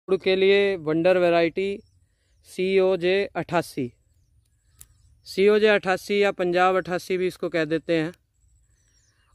गुड़ के लिए वंडर वैरायटी COJ88 COJ88 या पंजाब 88 भी इसको कह देते हैं।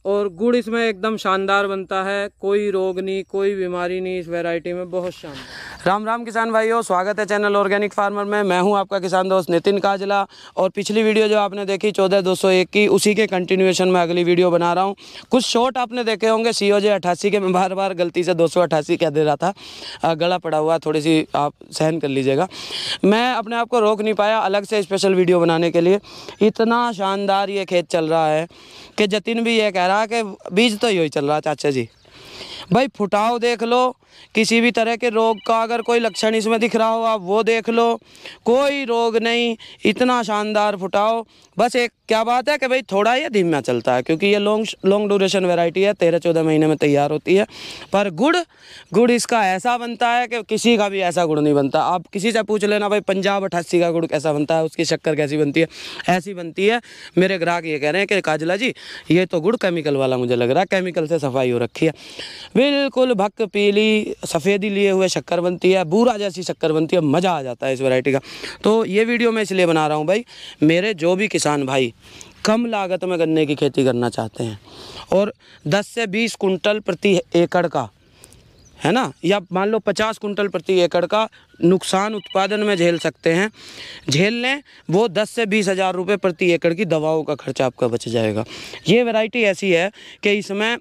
और गुड़ इसमें एकदम शानदार बनता है, कोई रोग नहीं, कोई बीमारी नहीं इस वैरायटी में, बहुत शानदार। राम राम किसान भाइयों, स्वागत है चैनल ऑर्गेनिक फार्मर में। मैं हूं आपका किसान दोस्त नितिन काजला। और पिछली वीडियो जो आपने देखी 14201 की, उसी के कंटिन्यूएशन में अगली वीडियो बना रहा हूं। कुछ शॉर्ट आपने देखे होंगे COJ88 के, मैं बार बार गलती से 288 कह दे रहा था, गला पड़ा हुआ, थोड़ी सी आप सहन कर लीजिएगा। मैं अपने आप को रोक नहीं पाया अलग से स्पेशल वीडियो बनाने के लिए। इतना शानदार ये खेत चल रहा है कि जतिन भी ये कह रहा है कि बीज तो यही चल रहा है चाचा जी। भाई फुटाव देख लो, किसी भी तरह के रोग का अगर कोई लक्षण इसमें दिख रहा हो आप वो देख लो, कोई रोग नहीं, इतना शानदार फुटाव। बस एक क्या बात है कि भाई थोड़ा ये धीमा चलता है, क्योंकि ये लॉन्ग ड्यूरेशन वैरायटी है, 13-14 महीने में तैयार होती है। पर गुड़ इसका ऐसा बनता है कि किसी का भी ऐसा गुड़ नहीं बनता। आप किसी से पूछ लेना भाई पंजाब 88 का गुड़ कैसा बनता है, उसकी शक्कर कैसी बनती है, ऐसी बनती है। मेरे ग्राहक ये कह रहे हैं कि काजला जी ये तो गुड़ केमिकल वाला मुझे लग रहा है, केमिकल से सफाई हो रखी है। बिल्कुल भक पीली सफ़ेदी लिए हुए शक्कर बनती है, बूरा जैसी शक्कर बनती है, मज़ा आ जाता है इस वैरायटी का। तो ये वीडियो मैं इसलिए बना रहा हूँ भाई, मेरे जो भी किसान भाई कम लागत में गन्ने की खेती करना चाहते हैं और 10 से 20 कुंटल प्रति एकड़ का, है ना, या मान लो 50 कुंटल प्रति एकड़ का नुकसान उत्पादन में झेल सकते हैं, झेल लें, वो 10 से 20 हज़ार रुपये प्रति एकड़ की दवाओं का खर्चा आपका बच जाएगा। ये वैरायटी ऐसी है कि इसमें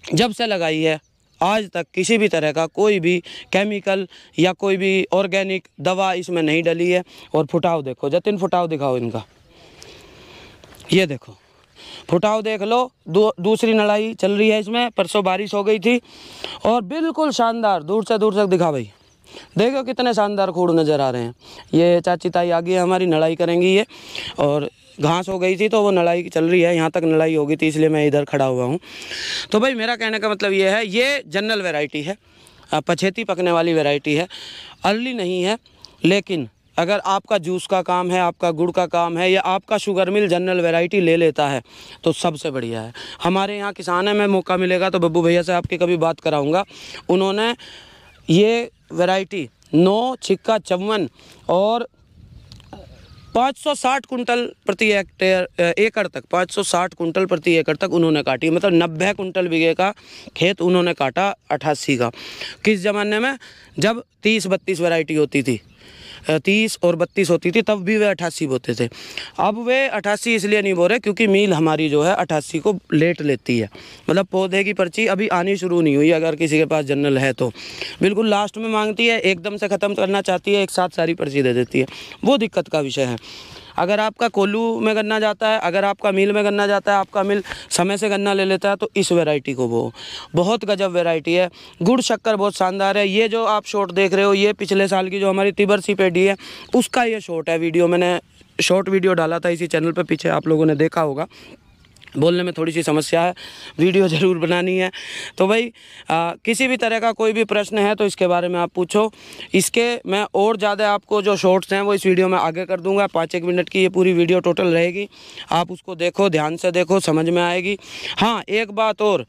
जब से लगाई है आज तक किसी भी तरह का कोई भी केमिकल या कोई भी ऑर्गेनिक दवा इसमें नहीं डली है। और फुटाव देखो जतिन, फुटाव दिखाओ इनका, ये देखो फुटाव देख लो। दूसरी नड़ाई चल रही है इसमें, परसों बारिश हो गई थी और बिल्कुल शानदार, दूर से दूर तक दिखा भाई, देखो कितने शानदार खूड़ नज़र आ रहे हैं। ये चाची ताई आगे है हमारी, नड़ाई करेंगी ये, और घास हो गई थी तो वो नड़ाई चल रही है, यहाँ तक नड़ाई हो गई थी, इसलिए मैं इधर खड़ा हुआ हूँ। तो भाई मेरा कहने का मतलब ये है, ये जनरल वैरायटी है, पछेती पकने वाली वैरायटी है, अर्ली नहीं है। लेकिन अगर आपका जूस का काम है, आपका गुड़ का काम है, या आपका शुगर मिल जनरल वैरायटी ले लेता है तो सबसे बढ़िया है। हमारे यहाँ किसान है, मैं मौका मिलेगा तो बब्बू भैया से आपकी कभी बात कराऊँगा। उन्होंने ये वैरायटी 9 छिक्का 54 और 560 कुंटल प्रति एकड़ तक, 560 कुंटल प्रति एकड़ तक उन्होंने काटी, मतलब 90 कुंटल बीघे का खेत उन्होंने काटा 88 का। किस ज़माने में, जब 30-32 वैरायटी होती थी, 30 और 32 होती थी, तब भी वे 88 बोते थे। अब वे 88 इसलिए नहीं बो रहे क्योंकि मील हमारी जो है 88 को लेट लेती है, मतलब पौधे की पर्ची अभी आनी शुरू नहीं हुई। अगर किसी के पास जनरल है तो बिल्कुल लास्ट में मांगती है, एकदम से ख़त्म करना चाहती है, एक साथ सारी पर्ची दे देती है, वो दिक्कत का विषय है। अगर आपका कोल्लू में गन्ना जाता है, अगर आपका मिल में गन्ना जाता है, आपका मिल समय से गन्ना ले लेता है, तो इस वैरायटी को वो बहुत गजब वैरायटी है। गुड़ शक्कर बहुत शानदार है। ये जो आप शॉट देख रहे हो, ये पिछले साल की जो हमारी तिबर सी पेडी है उसका ये शॉट है। वीडियो मैंने शॉर्ट वीडियो डाला था इसी चैनल पर, पीछे आप लोगों ने देखा होगा। बोलने में थोड़ी सी समस्या है, वीडियो ज़रूर बनानी है। तो भाई किसी भी तरह का कोई भी प्रश्न है तो इसके बारे में आप पूछो। इसके मैं और ज़्यादा आपको जो शॉर्ट्स हैं वो इस वीडियो में आगे कर दूंगा। 5-1 मिनट की ये पूरी वीडियो टोटल रहेगी, आप उसको देखो, ध्यान से देखो, समझ में आएगी। हाँ, एक बात और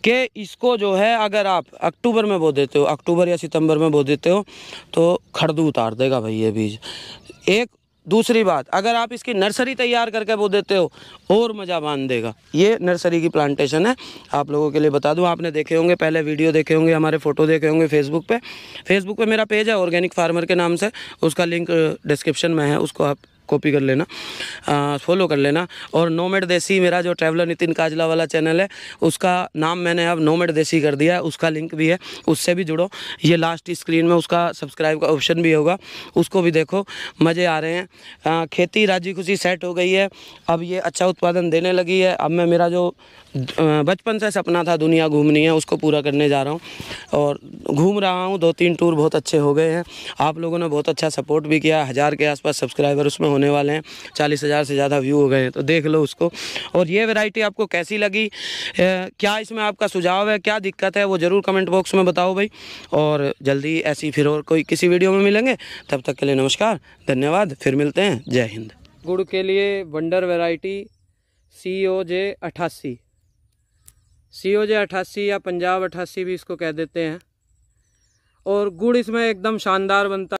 कि इसको जो है अगर आप अक्टूबर में बो देते हो, अक्टूबर या सितंबर में बो देते हो तो खड़दू उतार देगा भाई ये बीज। एक दूसरी बात, अगर आप इसकी नर्सरी तैयार करके बो देते हो और मज़ा बांध देगा। ये नर्सरी की प्लांटेशन है, आप लोगों के लिए बता दूं। आपने देखे होंगे, पहले वीडियो देखे होंगे, हमारे फ़ोटो देखे होंगे फेसबुक पे मेरा पेज है ऑर्गेनिक फार्मर के नाम से, उसका लिंक डिस्क्रिप्शन में है, उसको आप कॉपी कर लेना, फॉलो कर लेना। और नोमेड देसी मेरा जो ट्रैवलर नितिन काजला वाला चैनल है, उसका नाम मैंने अब नोमेड देसी कर दिया है, उसका लिंक भी है, उससे भी जुड़ो। ये लास्ट स्क्रीन में उसका सब्सक्राइब का ऑप्शन भी होगा, उसको भी देखो, मज़े आ रहे हैं। खेती राजी खुशी सेट हो गई है, अब ये अच्छा उत्पादन देने लगी है। अब मैं मेरा जो बचपन से सपना था दुनिया घूमनी है, उसको पूरा करने जा रहा हूँ और घूम रहा हूँ। 2-3 टूर बहुत अच्छे हो गए हैं, आप लोगों ने बहुत अच्छा सपोर्ट भी किया। 1000 के आसपास सब्सक्राइबर उसमें होने वाले हैं, 40,000 से ज़्यादा व्यू हो गए हैं, तो देख लो उसको। और ये वैरायटी आपको कैसी लगी, क्या इसमें आपका सुझाव है, क्या दिक्कत है, वो ज़रूर कमेंट बॉक्स में बताओ भाई। और जल्दी ऐसी फिर और कोई किसी वीडियो में मिलेंगे, तब तक के लिए नमस्कार, धन्यवाद, फिर मिलते हैं, जय हिंद। गुड़ के लिए वंडर वैरायटी COJ88 या पंजाब 88 भी इसको कह देते हैं। और गुड़ इसमें एकदम शानदार बनता है।